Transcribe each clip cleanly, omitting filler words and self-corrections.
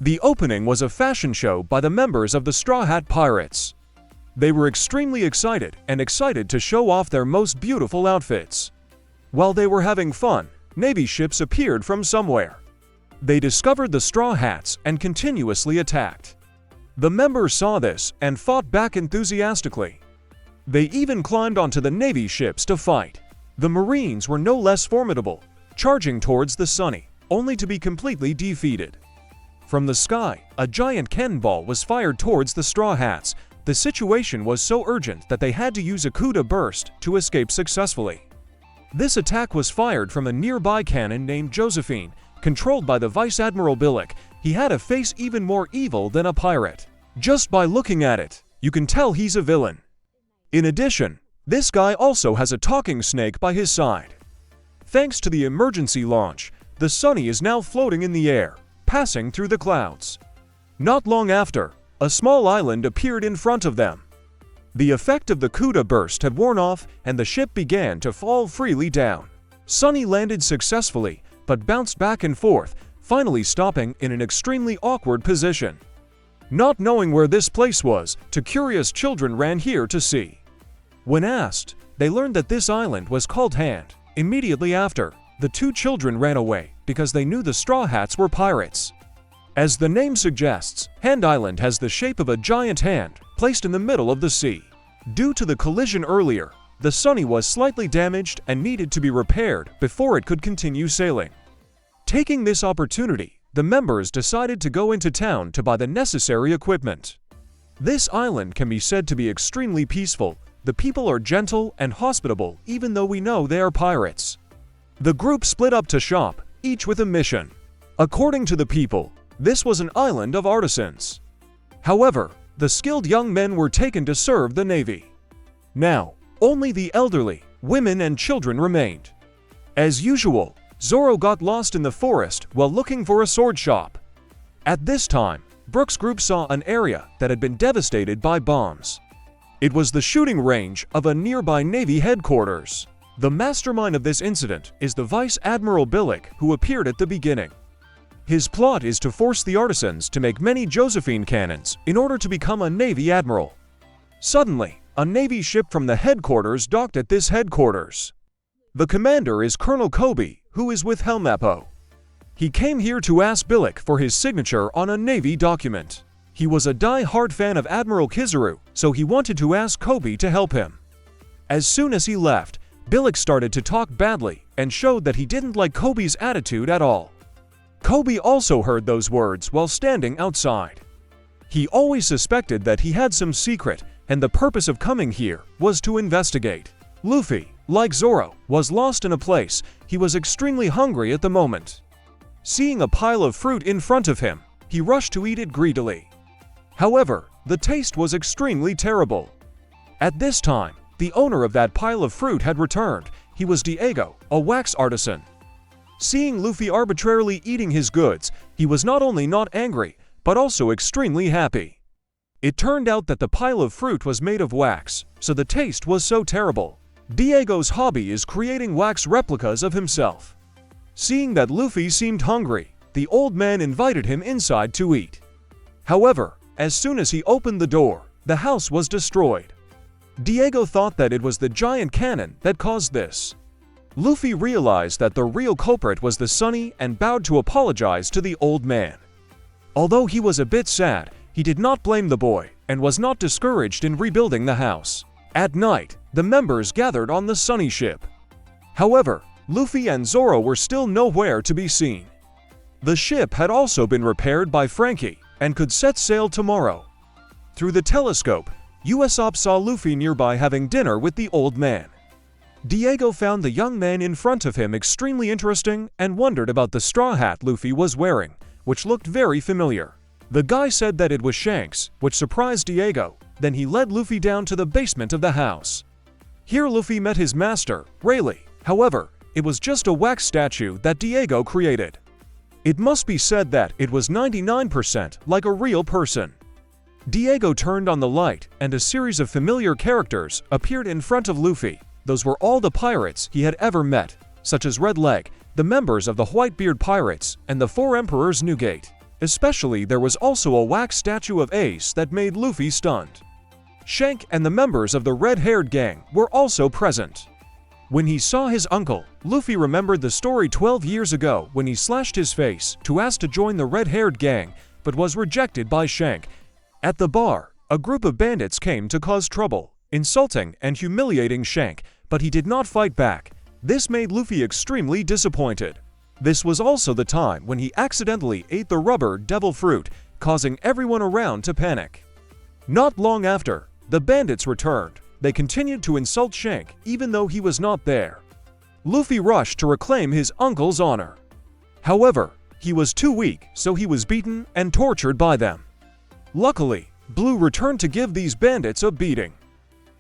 The opening was a fashion show by the members of the Straw Hat Pirates. They were extremely excited to show off their most beautiful outfits. While they were having fun, Navy ships appeared from somewhere. They discovered the Straw Hats and continuously attacked. The members saw this and fought back enthusiastically. They even climbed onto the Navy ships to fight. The Marines were no less formidable, charging towards the Sunny, only to be completely defeated. From the sky, a giant cannonball was fired towards the Straw Hats. The situation was so urgent that they had to use a coup de burst to escape successfully. This attack was fired from a nearby cannon named Josephine, controlled by the Vice Admiral Billick. He had a face even more evil than a pirate. Just by looking at it, you can tell he's a villain. In addition, this guy also has a talking snake by his side. Thanks to the emergency launch, the Sunny is now floating in the air, passing through the clouds. Not long after, a small island appeared in front of them. The effect of the coup de burst had worn off and the ship began to fall freely down. Sunny landed successfully, but bounced back and forth, finally stopping in an extremely awkward position. Not knowing where this place was, two curious children ran here to see. When asked, they learned that this island was called Hand. Immediately after, the two children ran away because they knew the Straw Hats were pirates. As the name suggests, Hand Island has the shape of a giant hand placed in the middle of the sea. Due to the collision earlier, the Sunny was slightly damaged and needed to be repaired before it could continue sailing. Taking this opportunity, the members decided to go into town to buy the necessary equipment. This island can be said to be extremely peaceful. The people are gentle and hospitable even though we know they are pirates. The group split up to shop, each with a mission. According to the people, this was an island of artisans. However, the skilled young men were taken to serve the Navy. Now, only the elderly, women and children remained. As usual, Zoro got lost in the forest while looking for a sword shop. At this time, Brooks' group saw an area that had been devastated by bombs. It was the shooting range of a nearby Navy headquarters. The mastermind of this incident is the Vice Admiral Billick, who appeared at the beginning. His plot is to force the artisans to make many Josephine cannons in order to become a Navy admiral. Suddenly, a Navy ship from the headquarters docked at this headquarters. The commander is Colonel Kobe, who is with Helmappo. He came here to ask Billick for his signature on a Navy document. He was a die-hard fan of Admiral Kizaru, so he wanted to ask Kobe to help him. As soon as he left, Billick started to talk badly and showed that he didn't like Kobe's attitude at all. Kobe also heard those words while standing outside. He always suspected that he had some secret, and the purpose of coming here was to investigate. Luffy, like Zoro, was lost in a place. He was extremely hungry at the moment. Seeing a pile of fruit in front of him, he rushed to eat it greedily. However, the taste was extremely terrible. At this time, the owner of that pile of fruit had returned. He was Diego, a wax artisan. Seeing Luffy arbitrarily eating his goods, he was not only not angry, but also extremely happy. It turned out that the pile of fruit was made of wax, so the taste was so terrible. Diego's hobby is creating wax replicas of himself. Seeing that Luffy seemed hungry, the old man invited him inside to eat. However, as soon as he opened the door, the house was destroyed. Diego thought that it was the giant cannon that caused this. Luffy realized that the real culprit was the Sunny and bowed to apologize to the old man. Although he was a bit sad, he did not blame the boy and was not discouraged in rebuilding the house. At night, the members gathered on the Sunny ship. However, Luffy and Zoro were still nowhere to be seen. The ship had also been repaired by Frankie and could set sail tomorrow. Through the telescope, Usopp saw Luffy nearby having dinner with the old man. Diego found the young man in front of him extremely interesting and wondered about the straw hat Luffy was wearing, which looked very familiar. The guy said that it was Shanks, which surprised Diego. Then he led Luffy down to the basement of the house. Here Luffy met his master, Rayleigh. However, it was just a wax statue that Diego created. It must be said that it was 99% like a real person. Diego turned on the light, and a series of familiar characters appeared in front of Luffy. Those were all the pirates he had ever met, such as Red Leg, the members of the Whitebeard Pirates, and the Four Emperors Newgate. Especially there was also a wax statue of Ace that made Luffy stunned. Shank and the members of the red-haired gang were also present. When he saw his uncle, Luffy remembered the story 12 years ago when he slashed his face to ask to join the red-haired gang, but was rejected by Shank. At the bar, a group of bandits came to cause trouble, insulting and humiliating Shank, but he did not fight back. This made Luffy extremely disappointed. This was also the time when he accidentally ate the rubber devil fruit, causing everyone around to panic. Not long after, the bandits returned. They continued to insult Shank even though he was not there. Luffy rushed to reclaim his uncle's honor. However, he was too weak, so he was beaten and tortured by them. Luckily, Blue returned to give these bandits a beating.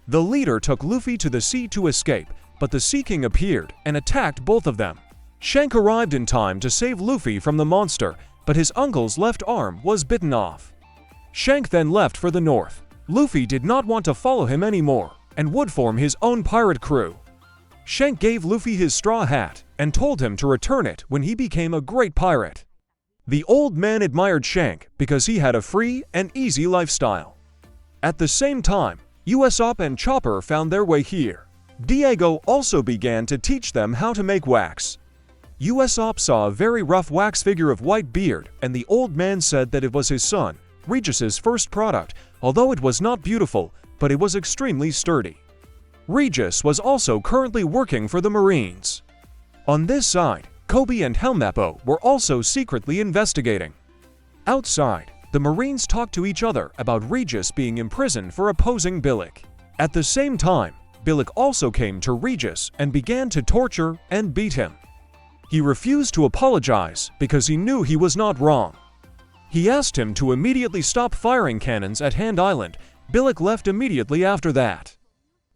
The leader took Luffy to the sea to escape, but the Sea King appeared and attacked both of them. Shank arrived in time to save Luffy from the monster, but his uncle's left arm was bitten off. Shank then left for the north. Luffy did not want to follow him anymore and would form his own pirate crew. Shank gave Luffy his straw hat and told him to return it when he became a great pirate. The old man admired Shank because he had a free and easy lifestyle. At the same time, Usopp and Chopper found their way here. Diego also began to teach them how to make wax. Usopp saw a very rough wax figure of Whitebeard, and the old man said that it was his son, Regis's first product, although it was not beautiful, but it was extremely sturdy. Regis was also currently working for the Marines. On this side, Kobe and Helmeppo were also secretly investigating. Outside, the Marines talked to each other about Regis being imprisoned for opposing Billick. At the same time, Billick also came to Regis and began to torture and beat him. He refused to apologize because he knew he was not wrong. He asked him to immediately stop firing cannons at Hand Island. Billick left immediately after that.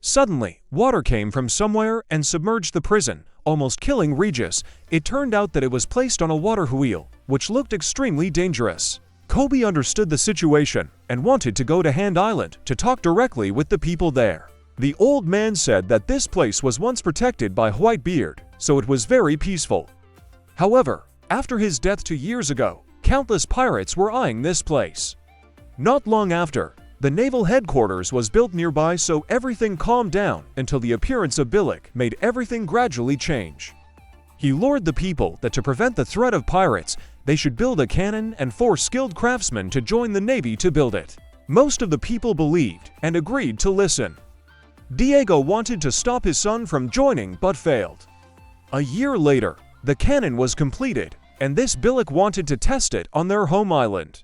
Suddenly, water came from somewhere and submerged the prison, almost killing Regis. It turned out that it was placed on a water wheel, which looked extremely dangerous. Kobe understood the situation and wanted to go to Hand Island to talk directly with the people there. The old man said that this place was once protected by Whitebeard, so it was very peaceful. However, after his death 2 years ago, countless pirates were eyeing this place. Not long after, the naval headquarters was built nearby, so everything calmed down until the appearance of Billick made everything gradually change. He lured the people that to prevent the threat of pirates, they should build a cannon and force skilled craftsmen to join the navy to build it. Most of the people believed and agreed to listen. Diego wanted to stop his son from joining but failed. A year later, the cannon was completed, and this Billick wanted to test it on their home island.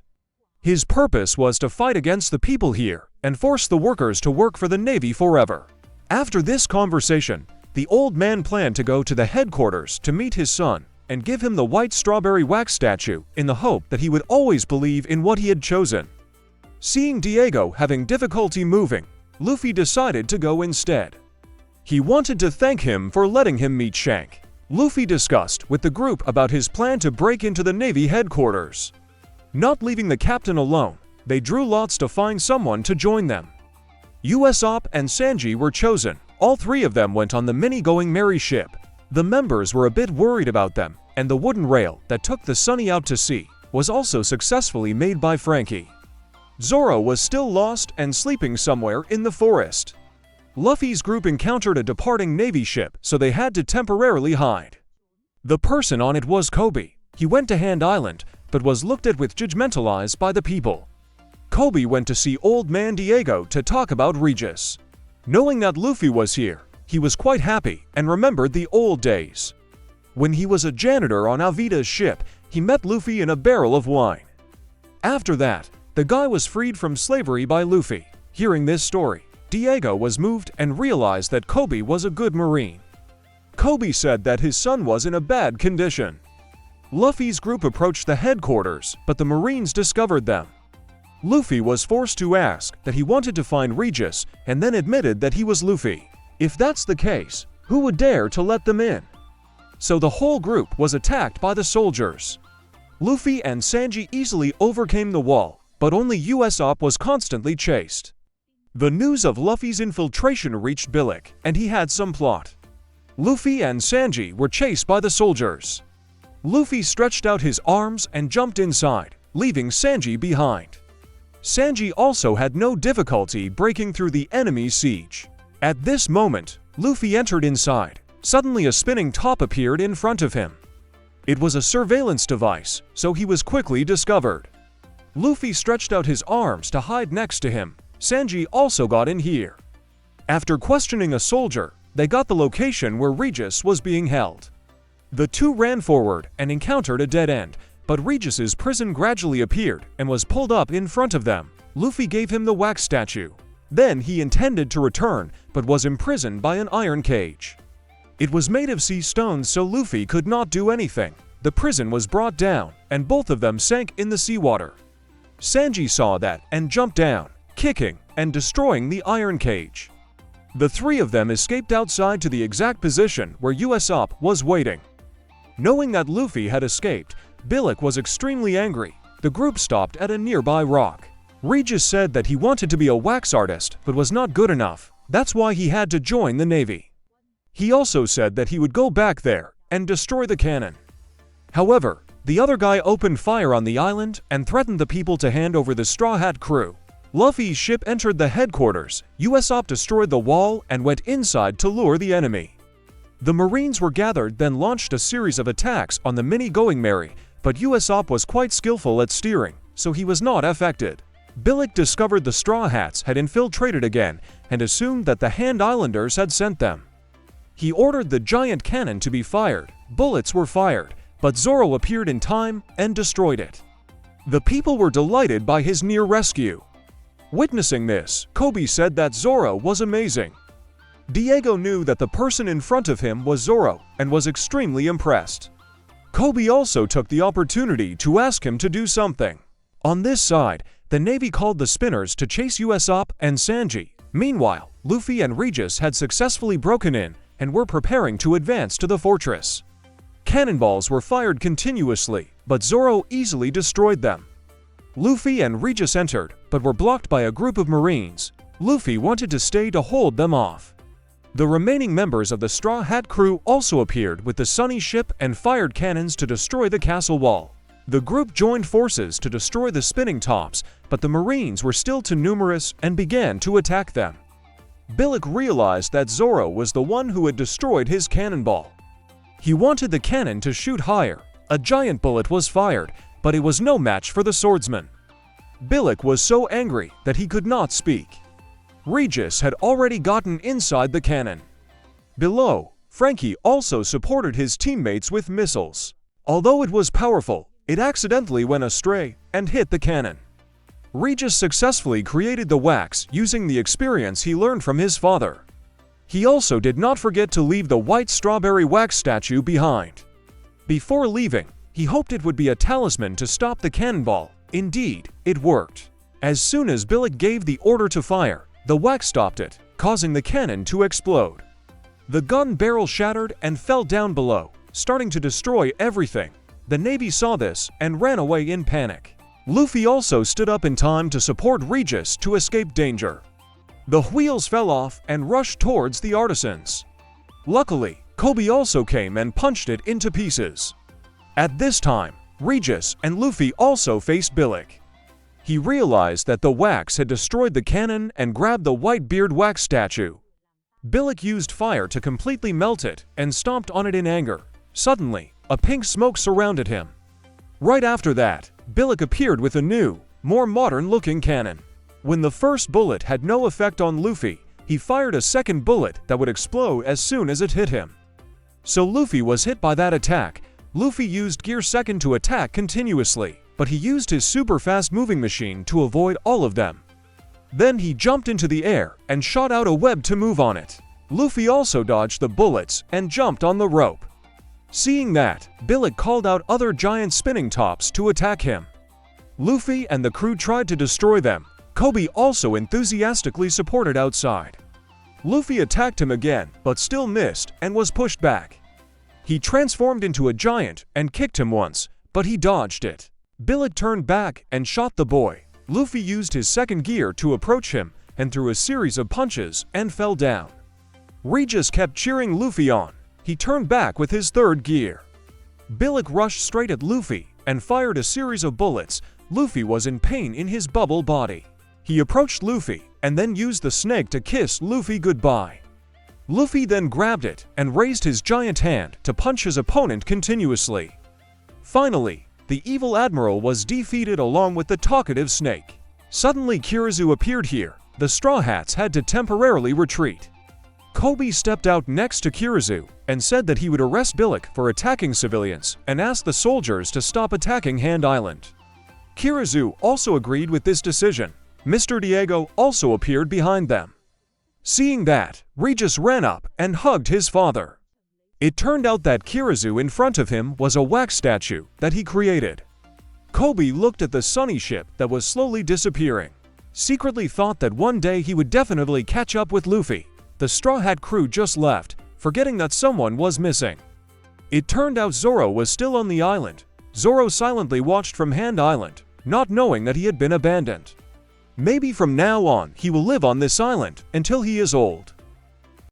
His purpose was to fight against the people here and force the workers to work for the navy forever. After this conversation, the old man planned to go to the headquarters to meet his son and give him the white strawberry wax statue in the hope that he would always believe in what he had chosen. Seeing Diego having difficulty moving, Luffy decided to go instead. He wanted to thank him for letting him meet Shank. Luffy discussed with the group about his plan to break into the Navy headquarters. Not leaving the captain alone, they drew lots to find someone to join them. Usopp and Sanji were chosen. All three of them went on the mini-going merry ship. The members were a bit worried about them, and the wooden rail that took the Sunny out to sea was also successfully made by Frankie. Zoro was still lost and sleeping somewhere in the forest. Luffy's group encountered a departing Navy ship, so they had to temporarily hide. The person on it was Kobe. He went to Hand Island, but was looked at with judgmental eyes by the people. Kobe went to see Old Man Diego to talk about Regis. Knowing that Luffy was here, he was quite happy and remembered the old days. When he was a janitor on Alvida's ship, he met Luffy in a barrel of wine. After that, the guy was freed from slavery by Luffy. Hearing this story, Diego was moved and realized that Kobe was a good marine. Kobe said that his son was in a bad condition. Luffy's group approached the headquarters, but the Marines discovered them. Luffy was forced to ask that he wanted to find Regis and then admitted that he was Luffy. If that's the case, who would dare to let them in? So the whole group was attacked by the soldiers. Luffy and Sanji easily overcame the wall, but only Usopp was constantly chased. The news of Luffy's infiltration reached Billick, and he had some plot. Luffy and Sanji were chased by the soldiers. Luffy stretched out his arms and jumped inside, leaving Sanji behind. Sanji also had no difficulty breaking through the enemy's siege. At this moment, Luffy entered inside. Suddenly a spinning top appeared in front of him. It was a surveillance device, so he was quickly discovered. Luffy stretched out his arms to hide next to him. Sanji also got in here. After questioning a soldier, they got the location where Regis was being held. The two ran forward and encountered a dead end, but Regis's prison gradually appeared and was pulled up in front of them. Luffy gave him the wax statue. Then he intended to return, but was imprisoned by an iron cage. It was made of sea stones, so Luffy could not do anything. The prison was brought down, and both of them sank in the seawater. Sanji saw that and jumped down, kicking and destroying the iron cage. The three of them escaped outside to the exact position where Usopp was waiting. Knowing that Luffy had escaped, Billick was extremely angry. The group stopped at a nearby rock. Regis said that he wanted to be a wax artist but was not good enough. That's why he had to join the Navy. He also said that he would go back there and destroy the cannon. However, the other guy opened fire on the island and threatened the people to hand over the Straw Hat crew. Luffy's ship entered the headquarters. Usopp destroyed the wall and went inside to lure the enemy. The Marines were gathered, then launched a series of attacks on the mini-going Merry, but Usopp was quite skillful at steering, so he was not affected. Billick discovered the Straw Hats had infiltrated again and assumed that the Hand Islanders had sent them. He ordered the giant cannon to be fired. Bullets were fired, but Zoro appeared in time and destroyed it. The people were delighted by his near rescue. Witnessing this, Kobe said that Zoro was amazing. Diego knew that the person in front of him was Zoro and was extremely impressed. Kobe also took the opportunity to ask him to do something. On this side, the Navy called the spinners to chase Usopp and Sanji. Meanwhile, Luffy and Regis had successfully broken in and were preparing to advance to the fortress. Cannonballs were fired continuously, but Zoro easily destroyed them. Luffy and Regis entered, but were blocked by a group of Marines. Luffy wanted to stay to hold them off. The remaining members of the Straw Hat crew also appeared with the Sunny ship and fired cannons to destroy the castle wall. The group joined forces to destroy the spinning tops, but the Marines were still too numerous and began to attack them. Billick realized that Zoro was the one who had destroyed his cannonball. He wanted the cannon to shoot higher. A giant bullet was fired, but it was no match for the swordsman. Billick was so angry that he could not speak. Regis had already gotten inside the cannon. Below, Frankie also supported his teammates with missiles. Although it was powerful, it accidentally went astray and hit the cannon. Regis successfully created the wax using the experience he learned from his father. He also did not forget to leave the white strawberry wax statue behind. Before leaving, he hoped it would be a talisman to stop the cannonball. Indeed, it worked. As soon as Billick gave the order to fire, the wax stopped it, causing the cannon to explode. The gun barrel shattered and fell down below, starting to destroy everything. The Navy saw this and ran away in panic. Luffy also stood up in time to support Regis to escape danger. The wheels fell off and rushed towards the artisans. Luckily, Kobe also came and punched it into pieces. At this time, Regis and Luffy also faced Billick. He realized that the wax had destroyed the cannon and grabbed the white beard wax statue. Billick used fire to completely melt it and stomped on it in anger. Suddenly, a pink smoke surrounded him. Right after that, Billick appeared with a new, more modern-looking cannon. When the first bullet had no effect on Luffy, he fired a second bullet that would explode as soon as it hit him. So Luffy was hit by that attack. Luffy used Gear Second to attack continuously, but he used his super fast moving machine to avoid all of them. Then he jumped into the air and shot out a web to move on it. Luffy also dodged the bullets and jumped on the rope. Seeing that, Billick called out other giant spinning tops to attack him. Luffy and the crew tried to destroy them. Kobe also enthusiastically supported outside. Luffy attacked him again, but still missed and was pushed back. He transformed into a giant and kicked him once, but he dodged it. Billick turned back and shot the boy. Luffy used his second gear to approach him and threw a series of punches and fell down. Regis kept cheering Luffy on. He turned back with his third gear. Billick rushed straight at Luffy and fired a series of bullets, Luffy was in pain in his bubble body. He approached Luffy and then used the snake to kiss Luffy goodbye. Luffy then grabbed it and raised his giant hand to punch his opponent continuously. Finally, the evil admiral was defeated along with the talkative snake. Suddenly Kirizu appeared here. The Straw Hats had to temporarily retreat. Kobe stepped out next to Kirizu and said that he would arrest Billick for attacking civilians and asked the soldiers to stop attacking Hand Island. Kirizu also agreed with this decision. Mr. Diego also appeared behind them. Seeing that, Regis ran up and hugged his father. It turned out that Kirizu in front of him was a wax statue that he created. Kobe looked at the sunny ship that was slowly disappearing. Secretly thought that one day he would definitely catch up with Luffy. The Straw Hat crew just left, forgetting that someone was missing. It turned out Zoro was still on the island. Zoro silently watched from Hand Island, not knowing that he had been abandoned. Maybe from now on he will live on this island until he is old.